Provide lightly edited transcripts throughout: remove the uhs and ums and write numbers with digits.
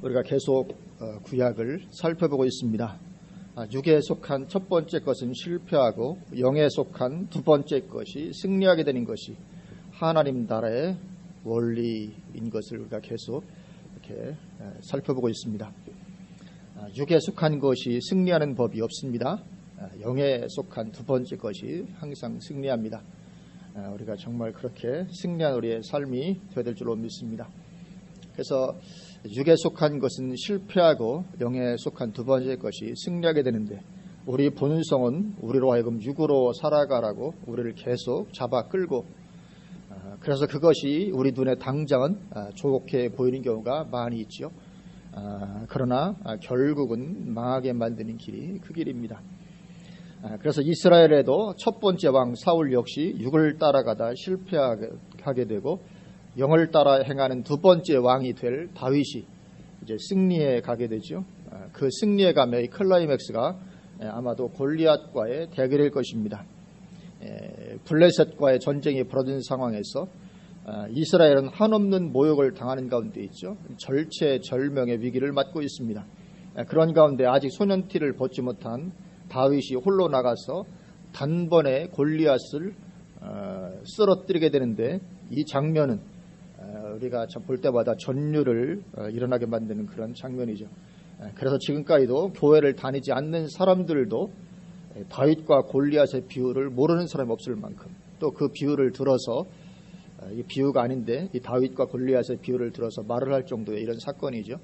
우리가 계속 구약을 살펴보고 있습니다. 육에 속한 첫 번째 것은 실패하고 영에 속한 두 번째 것이 승리하게 되는 것이 하나님 나라의 원리인 것을 우리가 계속 이렇게 살펴보고 있습니다. 육에 속한 것이 승리하는 법이 없습니다. 영에 속한 두 번째 것이 항상 승리합니다. 우리가 정말 그렇게 승리한 우리의 삶이 되어야 될 줄로 믿습니다. 그래서 육에 속한 것은 실패하고 영에 속한 두 번째 것이 승리하게 되는데, 우리 본성은 우리로 하여금 육으로 살아가라고 우리를 계속 잡아 끌고, 그래서 그것이 우리 눈에 당장은 좋게 보이는 경우가 많이 있죠. 그러나 결국은 망하게 만드는 길이 그 길입니다. 그래서 이스라엘에도 첫 번째 왕 사울 역시 육을 따라가다 실패하게 되고, 영을 따라 행하는 두 번째 왕이 될 다윗이 이제 승리에 가게 되죠. 그 승리에 가면 이 클라이맥스가 아마도 골리앗과의 대결일 것입니다. 블레셋과의 전쟁이 벌어진 상황에서 이스라엘은 한없는 모욕을 당하는 가운데 있죠. 절체절명의 위기를 맞고 있습니다. 그런 가운데 아직 소년티를 벗지 못한 다윗이 홀로 나가서 단번에 골리앗을 쓰러뜨리게 되는데, 이 장면은 우리가 볼 때마다 전율을 일어나게 만드는 그런 장면이죠. 그래서 지금까지도 교회를 다니지 않는 사람들도 다윗과 골리앗의 비유를 모르는 사람이 없을 만큼, 또 그 비유를 들어서, 이 비유가 아닌데 이 다윗과 골리앗의 비유를 들어서 말을 할 정도의 이런 사건이죠.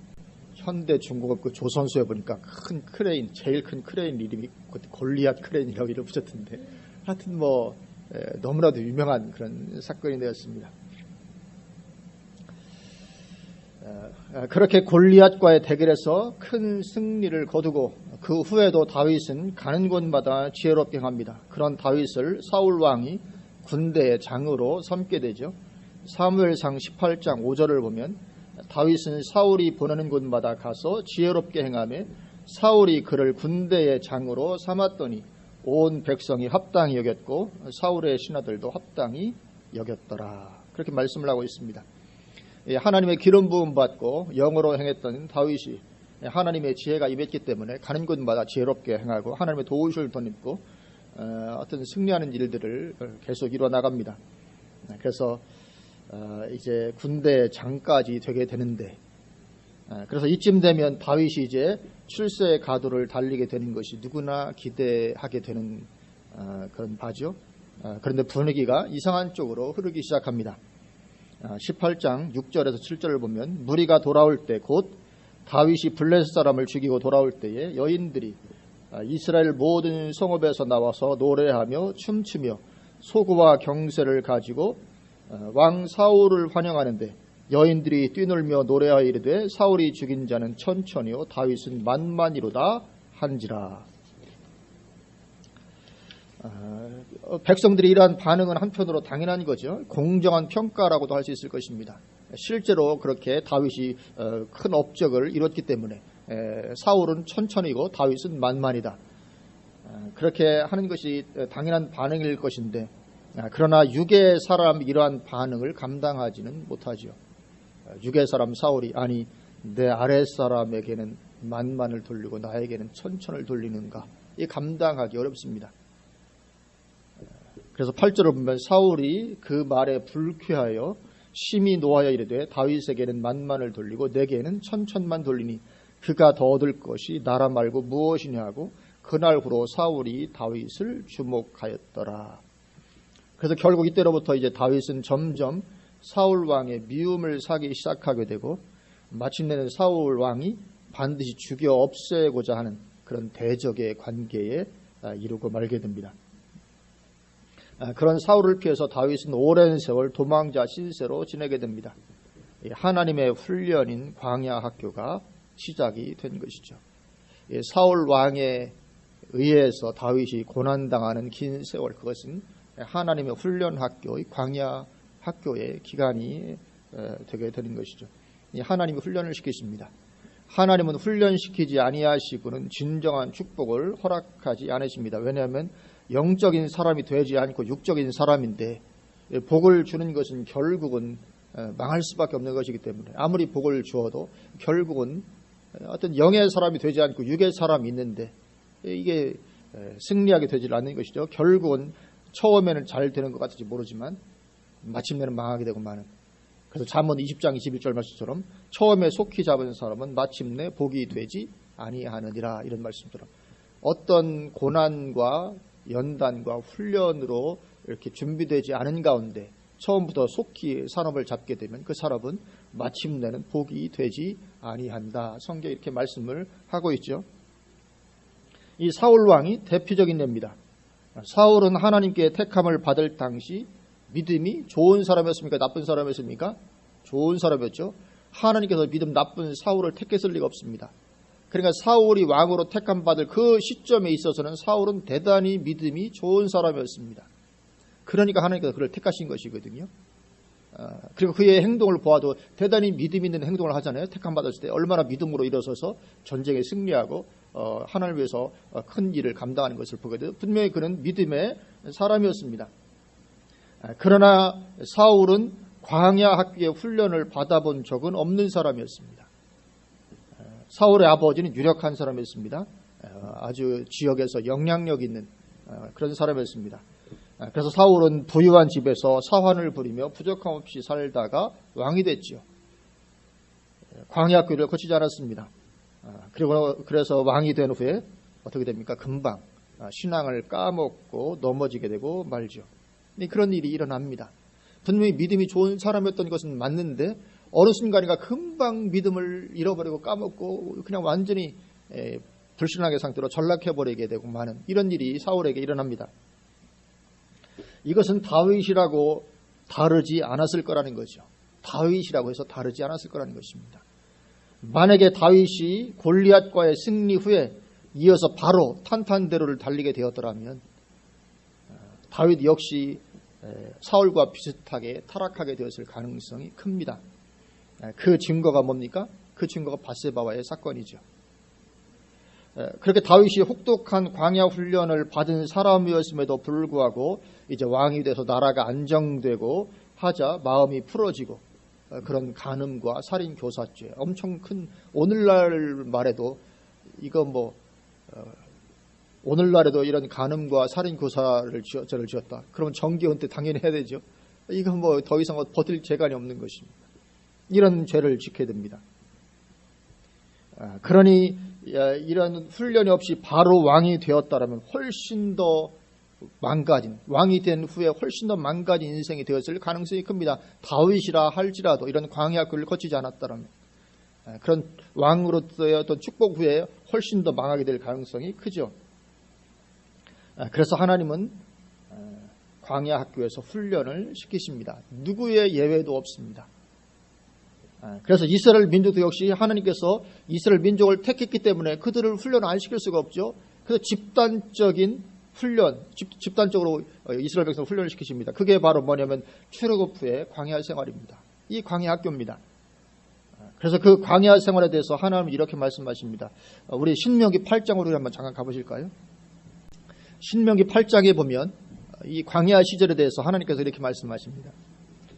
현대 중공업 그 조선소에 보니까 큰 크레인, 제일 큰 크레인 이름이 골리앗 크레인이라고 이름 붙였던데, 하여튼 너무나도 유명한 그런 사건이 되었습니다. 그렇게 골리앗과의 대결에서 큰 승리를 거두고 그 후에도 다윗은 가는 곳마다 지혜롭게 행합니다. 그런 다윗을 사울 왕이 군대의 장으로 삼게 되죠. 사무엘상 18장 5절을 보면 다윗은 사울이 보내는 곳마다 가서 지혜롭게 행하며 사울이 그를 군대의 장으로 삼았더니 온 백성이 합당히 여겼고 사울의 신하들도 합당히 여겼더라. 그렇게 말씀을 하고 있습니다. 하나님의 기름 부음 받고 영으로 행했던 다윗이 하나님의 지혜가 임했기 때문에 가는 곳마다 지혜롭게 행하고 하나님의 도우심을 덧입고 어떤 승리하는 일들을 계속 이루어 나갑니다. 그래서 이제 군대 장까지 되게 되는데, 그래서 이쯤 되면 다윗이 이제 출세의 가도를 달리게 되는 것이 누구나 기대하게 되는 그런 바죠. 그런데 분위기가 이상한 쪽으로 흐르기 시작합니다. 18장 6절에서 7절을 보면 무리가 돌아올 때, 곧 다윗이 블레셋 사람을 죽이고 돌아올 때에 여인들이 이스라엘 모든 성읍에서 나와서 노래하며 춤추며 소구와 경세를 가지고 왕 사울을 환영하는데, 여인들이 뛰놀며 노래하여 이르되 사울이 죽인 자는 천천히요 다윗은 만만이로다 한지라. 백성들이 이러한 반응은 한편으로 당연한 거죠. 공정한 평가라고도 할 수 있을 것입니다. 실제로 그렇게 다윗이 큰 업적을 이뤘기 때문에 사울은 천천히고 다윗은 만만이다. 그렇게 하는 것이 당연한 반응일 것인데, 그러나 육의 사람이 이러한 반응을 감당하지는 못하죠. 육의 사람 사울이, 아니 내 아랫사람에게는 만만을 돌리고 나에게는 천천을 돌리는가, 이 감당하기 어렵습니다. 그래서 8절을 보면 사울이 그 말에 불쾌하여 심히 노하여 이르되 다윗에게는 만만을 돌리고 내게는 천천만 돌리니 그가 더 얻을 것이 나라 말고 무엇이냐 하고 그날 후로 사울이 다윗을 주목하였더라. 그래서 결국 이때로부터 이제 다윗은 점점 사울 왕의 미움을 사기 시작하게 되고, 마침내는 사울 왕이 반드시 죽여 없애고자 하는 그런 대적의 관계에 이르고 말게 됩니다. 그런 사울을 피해서 다윗은 오랜 세월 도망자 신세로 지내게 됩니다. 하나님의 훈련인 광야 학교가 시작이 된 것이죠. 사울 왕에 의해서 다윗이 고난당하는 긴 세월, 그것은 하나님의 훈련 학교의 광야 학교의 기간이 되게 되는 것이죠. 하나님이 훈련을 시키십니다. 하나님은 훈련시키지 아니하시고는 진정한 축복을 허락하지 않으십니다. 왜냐하면 영적인 사람이 되지 않고 육적인 사람인데, 복을 주는 것은 결국은 망할 수밖에 없는 것이기 때문에 아무리 복을 주어도 결국은 어떤 영의 사람이 되지 않고 육의 사람이 있는데 이게 승리하게 되질 않는 것이죠. 결국은 처음에는 잘 되는 것 같을지 모르지만 마침내는 망하게 되고 마는. 그래서 잠언 20장 21절 말씀처럼 처음에 속히 잡은 사람은 마침내 복이 되지 아니하느니라, 이런 말씀처럼 어떤 고난과 연단과 훈련으로 이렇게 준비되지 않은 가운데 처음부터 속히 사람을 잡게 되면 그 사람은 마침내는 복이 되지 아니한다. 성경에 이렇게 말씀을 하고 있죠. 이 사울 왕이 대표적인 예입니다. 사울은 하나님께 택함을 받을 당시 믿음이 좋은 사람이었습니까? 나쁜 사람이었습니까? 좋은 사람이었죠. 하나님께서 믿음 나쁜 사울을 택했을 리가 없습니다. 그러니까 사울이 왕으로 택함 받을 그 시점에 있어서는 사울은 대단히 믿음이 좋은 사람이었습니다. 그러니까 하나님께서 그를 택하신 것이거든요. 그리고 그의 행동을 보아도 대단히 믿음 있는 행동을 하잖아요. 택함 받았을 때 얼마나 믿음으로 일어서서 전쟁에 승리하고 하나님을 위해서 큰 일을 감당하는 것을 보게 돼요. 분명히 그는 믿음의 사람이었습니다. 그러나 사울은 광야 학교의 훈련을 받아본 적은 없는 사람이었습니다. 사울의 아버지는 유력한 사람이었습니다. 아주 지역에서 영향력 있는 그런 사람이었습니다. 그래서 사울은 부유한 집에서 사환을 부리며 부족함 없이 살다가 왕이 됐죠. 광야 학교를 거치지 않았습니다. 그래서 왕이 된 후에 어떻게 됩니까? 금방 신앙을 까먹고 넘어지게 되고 말죠. 그런 일이 일어납니다. 분명히 믿음이 좋은 사람이었던 것은 맞는데 어느 순간인가 금방 믿음을 잃어버리고 까먹고 그냥 완전히 불신앙의 상태로 전락해버리게 되고 많은 이런 일이 사울에게 일어납니다. 이것은 다윗이라고 다르지 않았을 거라는 거죠. 다윗이라고 해서 다르지 않았을 거라는 것입니다. 만약에 다윗이 골리앗과의 승리 후에 이어서 바로 탄탄대로를 달리게 되었더라면 다윗 역시 사울과 비슷하게 타락하게 되었을 가능성이 큽니다. 그 증거가 뭡니까? 그 증거가 밧세바와의 사건이죠. 그렇게 다윗이 혹독한 광야 훈련을 받은 사람이었음에도 불구하고 이제 왕이 돼서 나라가 안정되고 하자 마음이 풀어지고 그런 간음과 살인 교사죄 엄청 큰, 오늘날 말에도 이거 오늘날에도 이런 간음과 살인 교사를 죄를 지었다. 그러면 정기 은퇴 당연히 해야 되죠. 이거 더 이상 버틸 재간이 없는 것입니다. 이런 죄를 지켜야 됩니다. 그러니 이런 훈련이 없이 바로 왕이 되었다라면 훨씬 더 망가진, 왕이 된 후에 훨씬 더 망가진 인생이 되었을 가능성이 큽니다. 다윗이라 할지라도 이런 광야학교를 거치지 않았다라면 그런 왕으로서의 어떤 축복 후에 훨씬 더 망하게 될 가능성이 크죠. 그래서 하나님은 광야학교에서 훈련을 시키십니다. 누구의 예외도 없습니다. 그래서 이스라엘 민족도 역시 하나님께서 이스라엘 민족을 택했기 때문에 그들을 훈련 안 시킬 수가 없죠. 그래서 집단적인 훈련, 집단적으로 이스라엘 백성을 훈련을 시키십니다. 그게 바로 뭐냐면 출애굽 후의 광야 생활입니다. 이 광야 학교입니다. 그래서 그 광야 생활에 대해서 하나님은 이렇게 말씀하십니다. 우리 신명기 8장으로 한번 잠깐 가보실까요? 신명기 8장에 보면 이 광야 시절에 대해서 하나님께서 이렇게 말씀하십니다.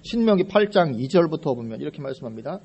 신명기 8장 2절부터 보면 이렇게 말씀합니다.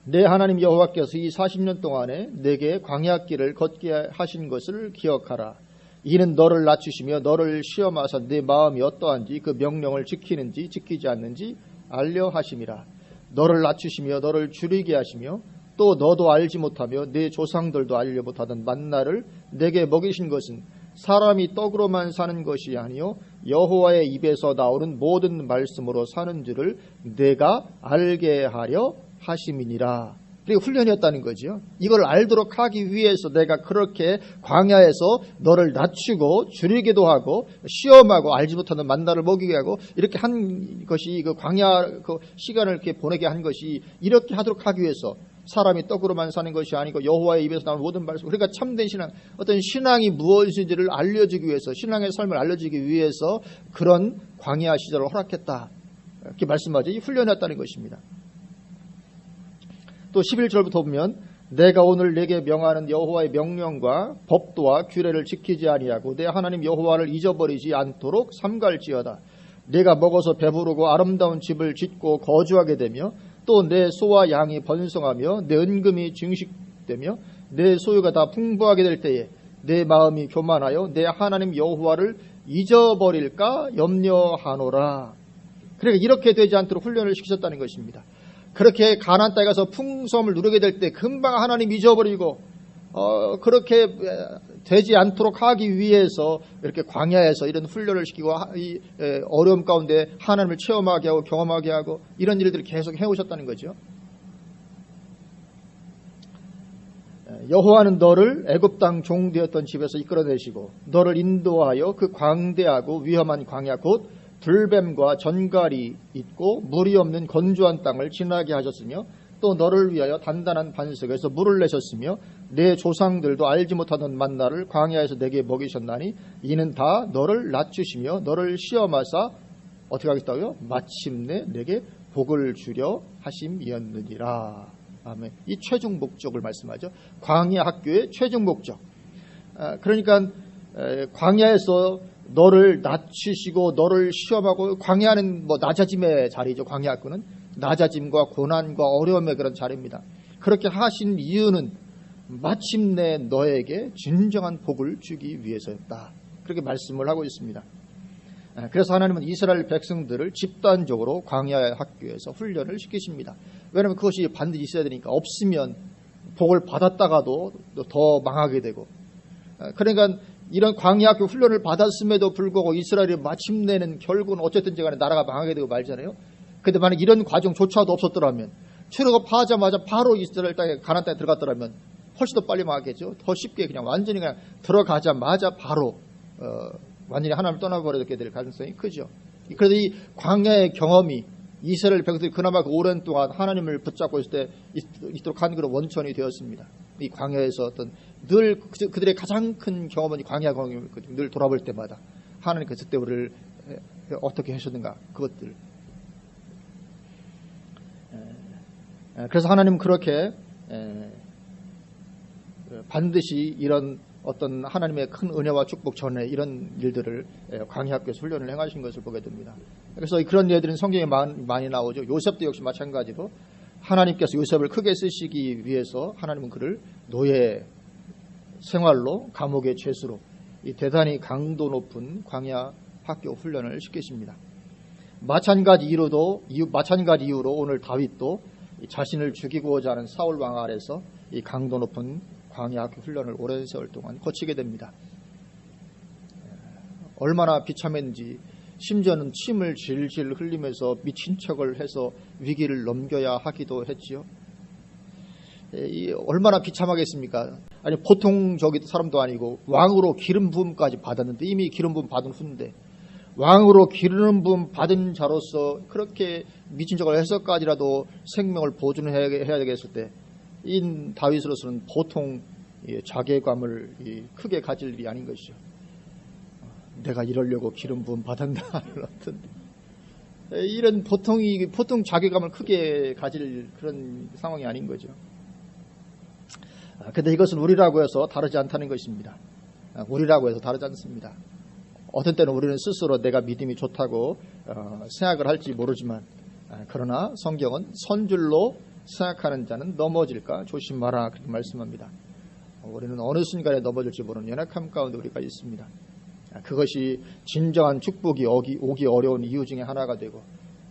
내 하나님 여호와께서 이 40년 동안에 내게 광야길을 걷게 하신 것을 기억하라. 이는 너를 낮추시며 너를 시험하사 내 마음이 어떠한지 그 명령을 지키는지 지키지 않는지 알려 하심이라. 너를 낮추시며 너를 줄이게 하시며 또 너도 알지 못하며 내 조상들도 알려 못하던 만나를 내게 먹이신 것은 사람이 떡으로만 사는 것이 아니요 여호와의 입에서 나오는 모든 말씀으로 사는 줄을 내가 알게 하려 하심이니라. 그리고 훈련이었다는 거죠. 이걸 알도록 하기 위해서 내가 그렇게 광야에서 너를 낮추고 줄이기도 하고 시험하고 알지 못하는 만나를 먹이게 하고 이렇게 한 것이 그 광야 그 시간을 이렇게 보내게 한 것이 이렇게 하도록 하기 위해서 사람이 떡으로만 사는 것이 아니고 여호와의 입에서 나오는 모든 말씀, 그러니까 참된 신앙, 어떤 신앙이 무엇인지를 알려주기 위해서, 신앙의 삶을 알려주기 위해서 그런 광야 시절을 허락했다. 이렇게 말씀하죠. 이 훈련이었다는 것입니다. 또 11절부터 보면 내가 오늘 내게 명하는 여호와의 명령과 법도와 규례를 지키지 아니하고 내 하나님 여호와를 잊어버리지 않도록 삼갈지어다. 내가 먹어서 배부르고 아름다운 집을 짓고 거주하게 되며 또 내 소와 양이 번성하며 내 은금이 증식되며 내 소유가 다 풍부하게 될 때에 내 마음이 교만하여 내 하나님 여호와를 잊어버릴까 염려하노라. 그러니까 이렇게 되지 않도록 훈련을 시키셨다는 것입니다. 그렇게 가나안 땅에 가서 풍성함을 누리게 될 때 금방 하나님 잊어버리고 그렇게 되지 않도록 하기 위해서 이렇게 광야에서 이런 훈련을 시키고 이 어려움 가운데 하나님을 체험하게 하고 경험하게 하고 이런 일들을 계속 해오셨다는 거죠. 여호와는 너를 애굽 땅 종되었던 집에서 이끌어내시고 너를 인도하여 그 광대하고 위험한 광야 곧 들뱀과 전갈이 있고 물이 없는 건조한 땅을 지나게 하셨으며 또 너를 위하여 단단한 반석에서 물을 내셨으며 내 조상들도 알지 못하던 만나를 광야에서 내게 먹이셨나니 이는 다 너를 낮추시며 너를 시험하사 어떻게 하겠다고요? 마침내 내게 복을 주려 하심이었느니라. 아멘. 이 최종 목적을 말씀하죠. 광야 학교의 최종 목적. 그러니까 광야에서 너를 낮추시고 너를 시험하고, 광야는 낮아짐의 자리죠. 광야 학교는 낮아짐과 고난과 어려움의 그런 자리입니다. 그렇게 하신 이유는 마침내 너에게 진정한 복을 주기 위해서였다. 그렇게 말씀을 하고 있습니다. 그래서 하나님은 이스라엘 백성들을 집단적으로 광야 학교에서 훈련을 시키십니다. 왜냐하면 그것이 반드시 있어야 되니까. 없으면 복을 받았다가도 더 망하게 되고. 그러니까 이런 광야 학교 훈련을 받았음에도 불구하고 이스라엘이 마침내는 결국은 어쨌든지 간에 나라가 망하게 되고 말잖아요. 그런데 만약 이런 과정조차도 없었더라면, 출애굽하자마자 바로 이스라엘 땅에 가나안 땅에 들어갔더라면 훨씬 더 빨리 망하겠죠. 더 쉽게 그냥 완전히 그냥 들어가자마자 바로 완전히 하나님을 떠나버리게 될 가능성이 크죠. 그래서 이 광야의 경험이 이스라엘 백성들이 그나마 그 오랜 동안 하나님을 붙잡고 있을 때 있도록 한 그런 원천이 되었습니다. 이 광야에서 어떤 늘 그들의 가장 큰 경험은 이 광야 경험이거든요. 늘 돌아볼 때마다 하나님께서 그때 우리를 어떻게 하셨는가, 그것들. 그래서 하나님은 그렇게 반드시 이런 어떤 하나님의 큰 은혜와 축복 전에 이런 일들을 광야 학교에서 훈련을 행하신 것을 보게 됩니다. 그래서 그런 예들은 성경에 많이 나오죠. 요셉도 역시 마찬가지로 하나님께서 요셉을 크게 쓰시기 위해서 하나님은 그를 노예 생활로, 감옥의 죄수로 이 대단히 강도 높은 광야 학교 훈련을 시키십니다. 마찬가지 이유로 오늘 다윗도 자신을 죽이고자 하는 사울 왕 아래서 이 강도 높은 광야 학교 훈련을 오랜 세월 동안 거치게 됩니다. 얼마나 비참했는지, 심지어는 침을 질질 흘리면서 미친 척을 해서 위기를 넘겨야 하기도 했지요. 얼마나 비참하겠습니까? 아니, 보통 사람도 아니고 왕으로 기름 부음까지 받았는데, 이미 기름 부음 받은 후인데 왕으로 기름 부음 받은 자로서 그렇게 미친 척을 해서까지라도 생명을 보존해야 되겠을 때, 이 다윗으로서는 보통 자괴감을 크게 가질 일이 아닌 것이죠. 내가 이러려고 기름 부음 받았나 이런 보통 자괴감을 크게 가질 그런 상황이 아닌 거죠. 그런데 이것은 우리라고 해서 다르지 않다는 것입니다. 우리라고 해서 다르지 않습니다. 어떤 때는 우리는 스스로 내가 믿음이 좋다고 생각을 할지 모르지만, 그러나 성경은 선줄로 생각하는 자는 넘어질까 조심하라, 그렇게 말씀합니다. 우리는 어느 순간에 넘어질지 모르는 연약함 가운데 우리가 있습니다. 그것이 진정한 축복이 오기 어려운 이유 중에 하나가 되고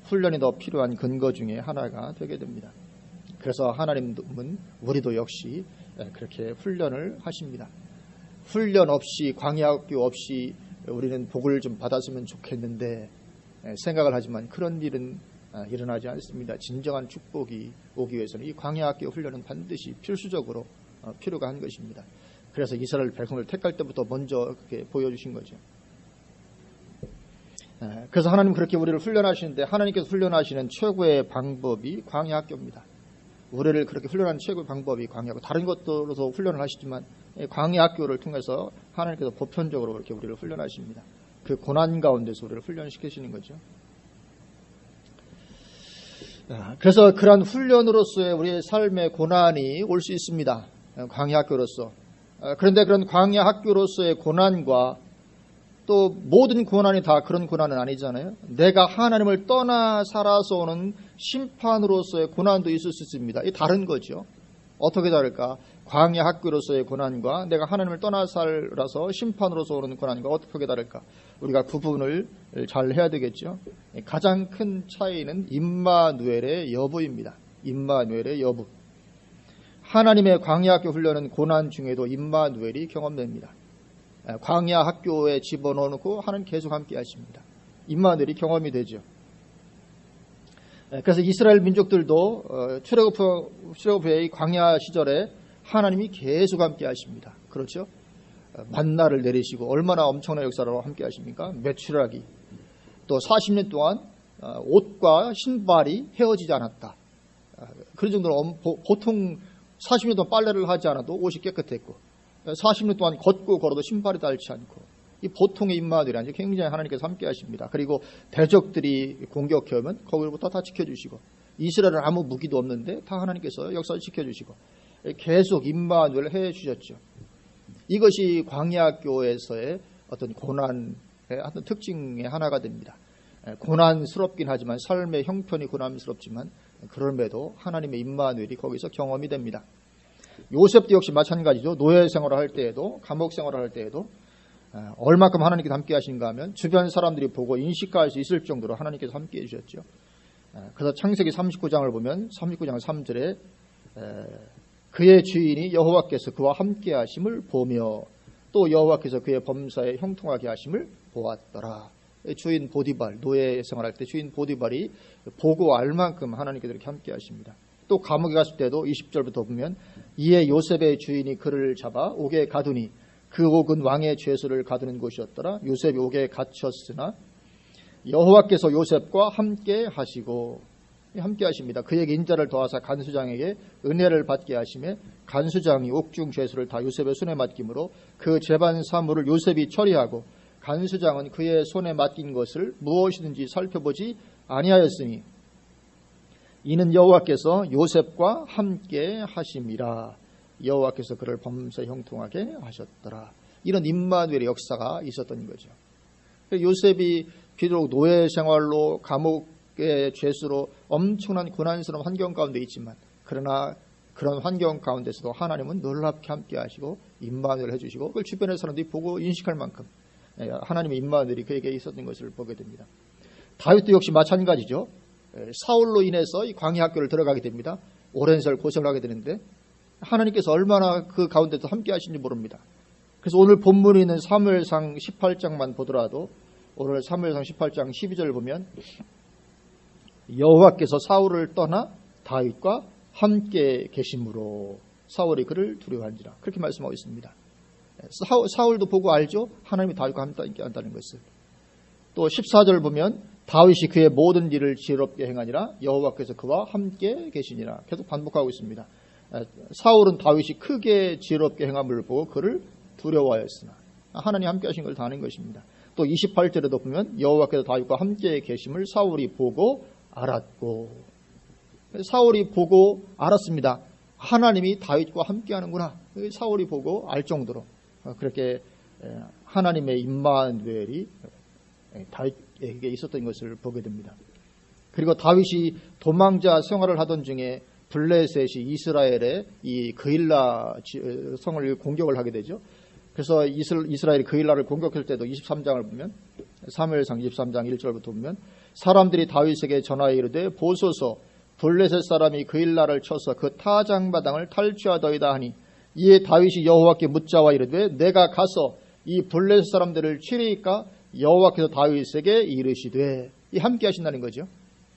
훈련이 더 필요한 근거 중에 하나가 되게 됩니다. 그래서 하나님은 우리도 역시 그렇게 훈련을 하십니다. 훈련 없이, 광야학교 없이 우리는 복을 좀 받았으면 좋겠는데 생각을 하지만 그런 일은 일어나지 않습니다. 진정한 축복이 오기 위해서는 이 광야학교 훈련은 반드시 필수적으로 필요가 한 것입니다. 그래서 이스라엘 백성을 택할 때부터 먼저 그렇게 보여주신 거죠. 그래서 하나님 그렇게 우리를 훈련하시는데, 하나님께서 훈련하시는 최고의 방법이 광야학교입니다. 우리를 그렇게 훈련하는 최고의 방법이 광야학교. 다른 것들로서 훈련을 하시지만 광야학교를 통해서 하나님께서 보편적으로 그렇게 우리를 훈련하십니다. 그 고난 가운데서 우리를 훈련시키시는 거죠. 그래서 그러한 훈련으로서의 우리의 삶의 고난이 올 수 있습니다. 광야학교로서. 그런데 그런 광야학교로서의 고난과 또 모든 고난이 다 그런 고난은 아니잖아요. 내가 하나님을 떠나 살아서 오는 심판으로서의 고난도 있을 수 있습니다. 이 다른 거죠. 어떻게 다를까? 광야 학교로서의 고난과 내가 하나님을 떠나 살아서 심판으로서 오는 고난과 어떻게 다를까? 우리가 구분을 잘 해야 되겠죠. 가장 큰 차이는 임마누엘의 여부입니다. 임마누엘의 여부. 하나님의 광야 학교 훈련은 고난 중에도 임마누엘이 경험됩니다. 광야 학교에 집어넣고 하나님 계속 함께 하십니다. 임마누엘이 경험이 되죠. 그래서 이스라엘 민족들도 출애굽의 광야 시절에 하나님이 계속 함께 하십니다. 그렇죠? 만나를 내리시고 얼마나 엄청난 역사로 함께 하십니까? 메추라기. 또 40년 동안 옷과 신발이 헤어지지 않았다. 그런 정도로 보통 40년 동안 빨래를 하지 않아도 옷이 깨끗했고 40년 동안 걷고 걸어도 신발이 닳지 않고 이 보통의 임마들이 아니라 굉장히 하나님께서 함께 하십니다. 그리고 대적들이 공격해오면 거기로부터 다 지켜주시고 이스라엘은 아무 무기도 없는데 다 하나님께서 역사를 지켜주시고 계속 임마누엘 해주셨죠. 이것이 광야학교에서의 어떤 고난의 어떤 특징의 하나가 됩니다. 고난스럽긴 하지만 삶의 형편이 고난스럽지만 그럼에도 하나님의 임마누엘이 거기서 경험이 됩니다. 요셉도 역시 마찬가지죠. 노예 생활을 할 때에도 감옥 생활을 할 때에도 얼마큼 하나님께서 함께 하신가 하면 주변 사람들이 보고 인식할 수 있을 정도로 하나님께서 함께 해주셨죠. 그래서 창세기 39장을 보면 39장 3절에 그의 주인이 여호와께서 그와 함께 하심을 보며 또 여호와께서 그의 범사에 형통하게 하심을 보았더라. 주인 보디발, 노예 생활할 때 주인 보디발이 보고 알 만큼 하나님께서 이렇게 함께 하십니다. 또 감옥에 갔을 때도 20절부터 보면 이에 요셉의 주인이 그를 잡아 옥에 가두니 그 옥은 왕의 죄수를 가두는 곳이었더라. 요셉이 옥에 갇혔으나 여호와께서 요셉과 함께 하시고 함께 하십니다. 그에게 인자를 더하사 간수장에게 은혜를 받게 하시매 간수장이 옥중 죄수를 다 요셉의 손에 맡김으로 그 재반 사물을 요셉이 처리하고 간수장은 그의 손에 맡긴 것을 무엇이든지 살펴보지 아니하였으니 이는 여호와께서 요셉과 함께 하심이라. 여호와께서 그를 범사에 형통하게 하셨더라. 이런 임마누엘의 역사가 있었던 거죠. 요셉이 비록 노예 생활로 감옥의 죄수로 엄청난 고난스러운 환경 가운데 있지만 그러나 그런 환경 가운데서도 하나님은 놀랍게 함께 하시고 임마누엘을 해주시고 그걸 주변의 사람들이 보고 인식할 만큼 하나님의 임마누엘이 그에게 있었던 것을 보게 됩니다. 다윗도 역시 마찬가지죠. 사울로 인해서 이 광야 학교를 들어가게 됩니다. 오랜 세월 고생을 하게 되는데 하나님께서 얼마나 그 가운데서 함께 하신지 모릅니다. 그래서 오늘 본문에 있는 사무엘상 18장만 보더라도 오늘 사무엘상 18장 12절을 보면 여호와께서 사울을 떠나 다윗과 함께 계심으로 사울이 그를 두려워한지라 그렇게 말씀하고 있습니다. 사울도 보고 알죠. 하나님이 다윗과 함께 한다는 것을. 또 14절을 보면 다윗이 그의 모든 일을 지혜롭게 행하니라 여호와께서 그와 함께 계시니라 계속 반복하고 있습니다. 사울은 다윗이 크게 지혜롭게 행함을 보고 그를 두려워하였으나 하나님 함께 하신 걸 다 아는 것입니다. 또 28절에도 보면 여호와께서 다윗과 함께 계심을 사울이 보고 알았고 사울이 보고 알았습니다. 하나님이 다윗과 함께 하는구나. 사울이 보고 알 정도로 그렇게 하나님의 임마누엘이 다윗에게 있었던 것을 보게 됩니다. 그리고 다윗이 도망자 생활을 하던 중에 블레셋이 이스라엘의 이 그일라 성을 공격을 하게 되죠. 그래서 이스라엘이 그일라를 공격할 때도 23장을 보면 사무엘상 23장 1절부터 보면 사람들이 다윗에게 전하여 이르되 보소서 블레셋 사람이 그일라를 쳐서 그 타작마당을 탈취하더이다 하니 이에 다윗이 여호와께 묻자와 이르되 내가 가서 이 블레셋 사람들을 치리이까 여호와께서 다윗에게 이르시되 이 함께 하신다는 거죠.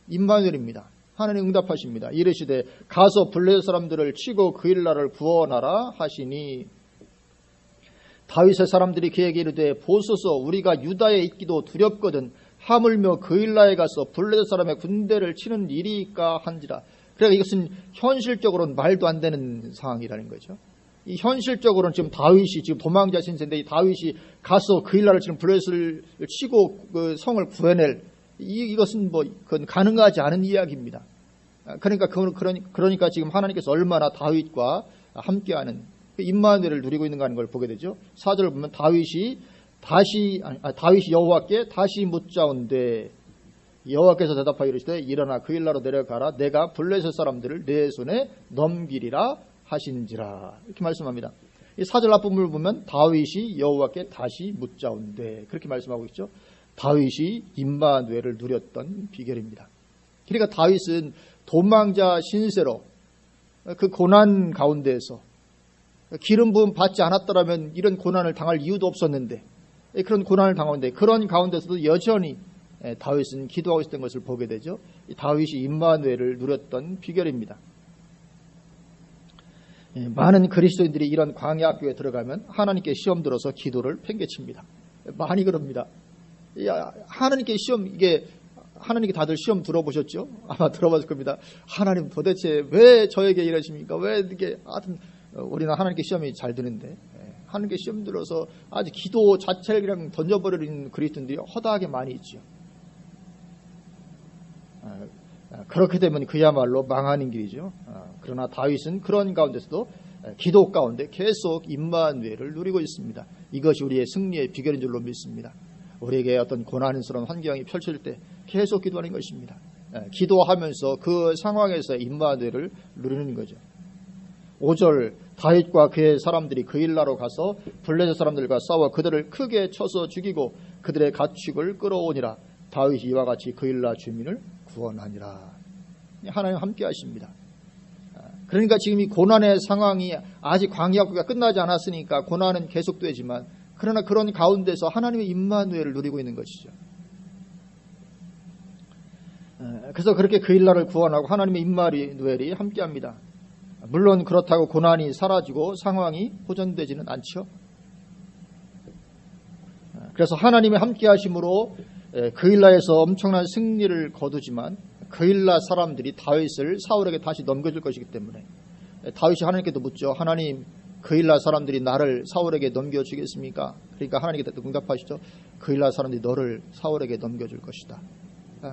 임마누엘입니다. 하나님 응답하십니다. 이르시되 가서 블레셋 사람들을 치고 그일라를 구원하라 하시니 다윗의 사람들이 그에게 이르되 보소서 우리가 유다에 있기도 두렵거든 하물며 그일라에 가서 블레셋 사람의 군대를 치는 일이니까 한지라. 그러니까 이것은 현실적으로는 말도 안 되는 상황이라는 거죠. 이 현실적으로는 지금 다윗이 지금 도망자 신세인데 이 다윗이 가서 그일라를 지금 블레셋을 치고 그 성을 구해낼 이것은 뭐 그건 가능하지 않은 이야기입니다. 그러니까 지금 하나님께서 얼마나 다윗과 함께하는 임마누엘을 누리고 있는가 하는 걸 보게 되죠. 4절을 보면 다윗이 다윗이 여호와께 다시 묻자온데 여호와께서 대답하여 이르시되 일어나 그 일나로 내려가라 내가 블레셋 사람들을 내 손에 넘기리라 하신지라. 이렇게 말씀합니다. 이 4절 앞부분을 보면 다윗이 여호와께 다시 묻자온데 그렇게 말씀하고 있죠. 다윗이 임마누엘을 누렸던 비결입니다. 그러니까 다윗은 도망자 신세로 그 고난 가운데에서 기름 부음 받지 않았더라면 이런 고난을 당할 이유도 없었는데 그런 고난을 당하는데 그런 가운데서도 여전히 다윗은 기도하고 있었던 것을 보게 되죠. 다윗이 임마누엘을 누렸던 비결입니다. 많은 그리스도인들이 이런 광야 학교에 들어가면 하나님께 시험 들어서 기도를 팽개칩니다. 많이 그럽니다. 하나님께 시험, 하나님께 다들 시험 들어보셨죠? 아마 들어봤을 겁니다. 하나님 도대체 왜 저에게 이러십니까? 왜 이렇게, 하여튼, 우리는 하나님께 시험이 잘 드는데, 하나님께 시험 들어서 아주 기도 자체를 그냥 던져버리는 그리스도인들이 허다하게 많이 있죠. 그렇게 되면 그야말로 망하는 길이죠. 그러나 다윗은 그런 가운데서도 기도 가운데 계속 임마누엘을 누리고 있습니다. 이것이 우리의 승리의 비결인 줄로 믿습니다. 우리에게 어떤 고난스러운 환경이 펼쳐질 때 계속 기도하는 것입니다. 기도하면서 그 상황에서 임마누엘을 누리는 거죠. 5절 다윗과 그의 사람들이 그 일나로 가서 블레셋 사람들과 싸워 그들을 크게 쳐서 죽이고 그들의 가축을 끌어오니라. 다윗이 이와 같이 그 일나 주민을 구원하니라. 하나님 함께 하십니다. 그러니까 지금 이 고난의 상황이 아직 광야가 끝나지 않았으니까 고난은 계속되지만 그러나 그런 가운데서 하나님의 임마누엘을 누리고 있는 것이죠. 그래서 그렇게 그 일나를 구원하고 하나님의 임마누엘이 함께합니다. 물론 그렇다고 고난이 사라지고 상황이 호전되지는 않죠. 그래서 하나님의 함께하심으로 그 일나에서 엄청난 승리를 거두지만 그 일나 사람들이 다윗을 사울에게 다시 넘겨줄 것이기 때문에 다윗이 하나님께도 묻죠. 하나님, 그 일나 사람들이 나를 사울에게 넘겨주겠습니까? 그러니까 하나님께 응답하시죠. 그 일나 사람들이 너를 사울에게 넘겨줄 것이다.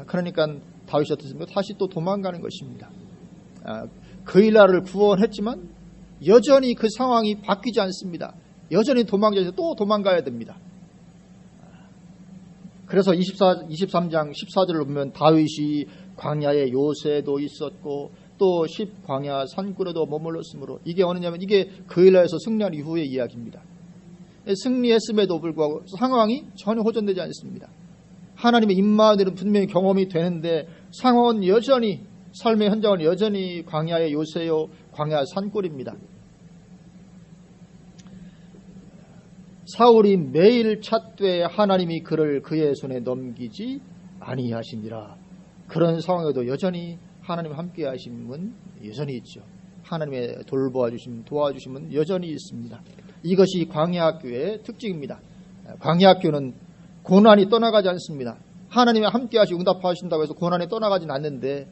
그러니까 다윗이 어떻습니까? 다시 또 도망가는 것입니다. 그 일나를 구원했지만 여전히 그 상황이 바뀌지 않습니다. 여전히 도망자에서 또 도망가야 됩니다. 그래서 23장 14절을 보면 다윗이 광야에 요새도 있었고 또 10광야 산굴에도 머물렀으므로 이게 어느냐면 이게 그 일나에서 승리한 이후의 이야기입니다. 승리했음에도 불구하고 상황이 전혀 호전되지 않습니다. 하나님의 임마누엘은 분명히 경험이 되는데 상황은 여전히 삶의 현장은 여전히 광야의 요새요 광야 산골입니다. 사울이 매일 찾되 하나님이 그를 그의 손에 넘기지 아니하시니라. 그런 상황에도 여전히 하나님 함께 하심은 여전히 있죠. 하나님의 돌보아주심, 도와주심은 여전히 있습니다. 이것이 광야학교의 특징입니다. 광야학교는 고난이 떠나가지 않습니다. 하나님의 함께 하시고 응답하신다고 해서 고난이 떠나가진 않는데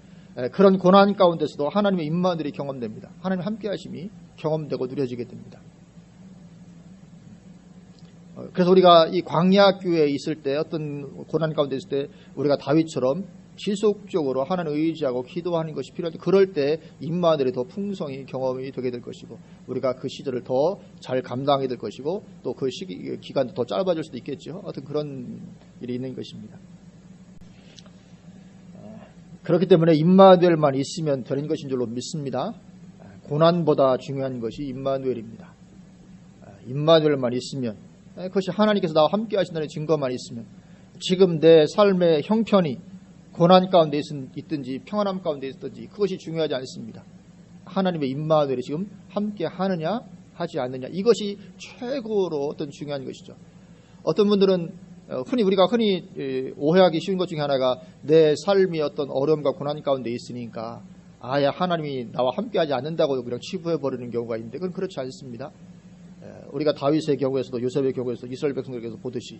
그런 고난 가운데서도 하나님의 임마누엘이 경험됩니다. 하나님의 함께 하심이 경험되고 누려지게 됩니다. 그래서 우리가 이 광야교회에 있을 때 어떤 고난 가운데 있을 때 우리가 다윗처럼 지속적으로 하나님을 의지하고 기도하는 것이 필요하죠. 그럴 때 임마누엘이 더 풍성히 경험이 되게 될 것이고 우리가 그 시절을 더 잘 감당하게 될 것이고 또 그 기간도 더 짧아질 수도 있겠죠. 어떤 그런 일이 있는 것입니다. 그렇기 때문에 임마누엘만 있으면 되는 것인 줄로 믿습니다. 고난보다 중요한 것이 임마누엘입니다. 임마누엘만 있으면 그것이 하나님께서 나와 함께 하신다는 증거만 있으면 지금 내 삶의 형편이 고난 가운데 있든지 평안함 가운데 있든지 그것이 중요하지 않습니다. 하나님의 임마누엘이 지금 함께 하느냐 하지 않느냐 이것이 최고로 어떤 중요한 것이죠. 어떤 분들은 우리가 흔히 오해하기 쉬운 것 중에 하나가 내 삶이 어떤 어려움과 고난 가운데 있으니까 아예 하나님이 나와 함께 하지 않는다고 그냥 치부해버리는 경우가 있는데 그건 그렇지 않습니다. 우리가 다윗의 경우에서도 요셉의 경우에서도 이스라엘 백성들에게서 보듯이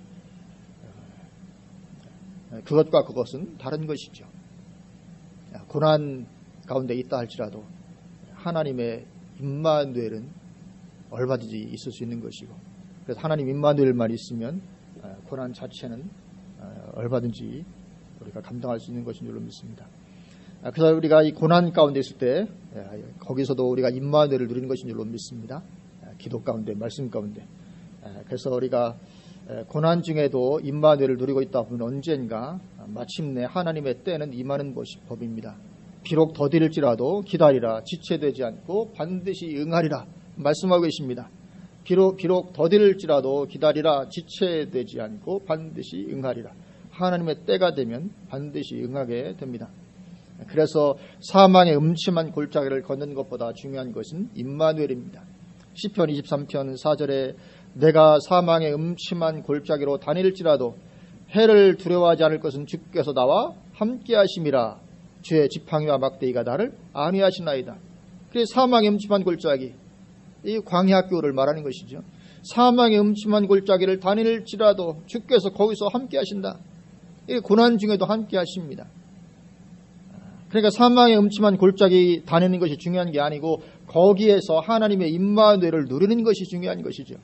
그것과 그것은 다른 것이죠. 고난 가운데 있다 할지라도 하나님의 임마누엘은 얼마든지 있을 수 있는 것이고 그래서 하나님 임마누엘만 있으면 고난 자체는 얼마든지 우리가 감당할 수 있는 것인 줄로 믿습니다. 그래서 우리가 이 고난 가운데 있을 때 거기서도 우리가 임마누엘을 누리는 것인 줄로 믿습니다. 기도 가운데 말씀 가운데 그래서 우리가 고난 중에도 임마누엘을 누리고 있다 보면 언젠가 마침내 하나님의 때는 임하는 것이 법입니다. 비록 더딜지라도 기다리라. 지체되지 않고 반드시 응하리라. 말씀하고 계십니다. 비록 더딜지라도 기다리라. 지체되지 않고 반드시 응하리라. 하나님의 때가 되면 반드시 응하게 됩니다. 그래서 사망의 음침한 골짜기를 걷는 것보다 중요한 것은 임마누엘입니다. 시편 23편 4절에 내가 사망의 음침한 골짜기로 다닐지라도 해를 두려워하지 않을 것은 주께서 나와 함께 하심이라. 주의 지팡이와 막대기가 나를 안위하시나이다. 그래서 사망의 음침한 골짜기, 이 광야학교를 말하는 것이죠. 사망의 음침한 골짜기를 다닐지라도 주께서 거기서 함께 하신다. 이 고난 중에도 함께 하십니다. 그러니까 사망의 음침한 골짜기 다니는 것이 중요한 게 아니고 거기에서 하나님의 임마누엘을 누리는 것이 중요한 것이죠.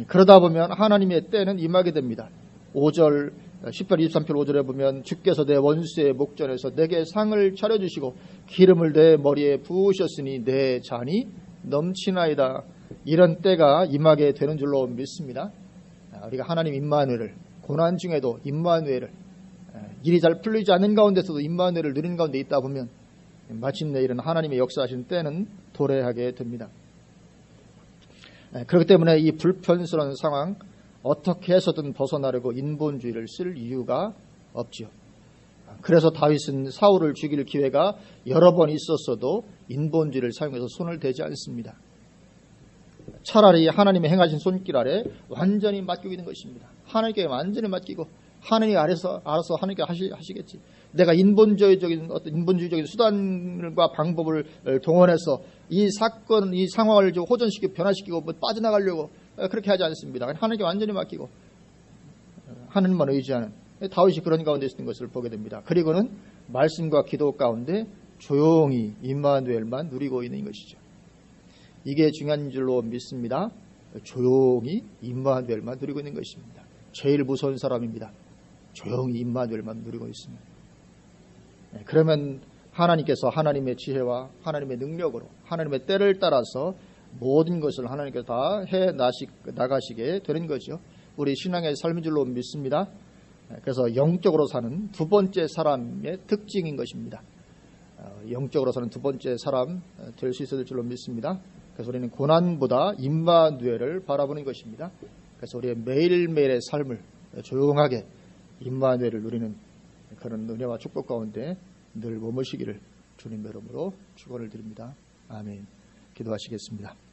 그러다 보면 하나님의 때는 임하게 됩니다. 5절, 10편 23편 5절에 보면 주께서 내 원수의 목전에서 내게 상을 차려주시고 기름을 내 머리에 부으셨으니 내 잔이 넘치나이다. 이런 때가 임하게 되는 줄로 믿습니다. 우리가 하나님 임마누엘을, 고난 중에도 임마누엘을, 일이 잘 풀리지 않는 가운데서도 임마누엘을 누리는 가운데 있다 보면 마침내 이런 하나님의 역사하신 때는 도래하게 됩니다. 그렇기 때문에 이 불편스러운 상황 어떻게 해서든 벗어나려고 인본주의를 쓸 이유가 없지요. 그래서 다윗은 사울을 죽일 기회가 여러 번 있었어도 인본주의를 사용해서 손을 대지 않습니다. 차라리 하나님의 행하신 손길 아래 완전히 맡기고 있는 것입니다. 하나님께 완전히 맡기고 하나님이 알아서 하나님께 하시겠지. 내가 인본주의적인 수단과 방법을 동원해서 이 사건, 이 상황을 좀 호전시키고 변화시키고 빠져나가려고 그렇게 하지 않습니다. 하나님께 완전히 맡기고 하나님만 의지하는 다윗이 그런 가운데 있는 것을 보게 됩니다. 그리고는 말씀과 기도 가운데 조용히 임마누엘만 누리고 있는 것이죠. 이게 중요한 줄로 믿습니다. 조용히 임마누엘만 누리고 있는 것입니다. 제일 무서운 사람입니다. 조용히 임마누엘만 누리고 있습니다. 그러면 하나님께서 하나님의 지혜와 하나님의 능력으로 하나님의 때를 따라서 모든 것을 하나님께서 다 해 나가시게 되는 거죠. 우리 신앙의 삶인 줄로 믿습니다. 그래서 영적으로 사는 두 번째 사람의 특징인 것입니다. 영적으로 사는 두 번째 사람 될 수 있을 줄로 믿습니다. 그래서 우리는 고난보다 임마누엘을 바라보는 것입니다. 그래서 우리의 매일매일의 삶을 조용하게 임마누엘을 누리는 그런 은혜와 축복 가운데 늘 머무시기를 주님의 이름으로 축원을 드립니다. 아멘. 기도하시겠습니다.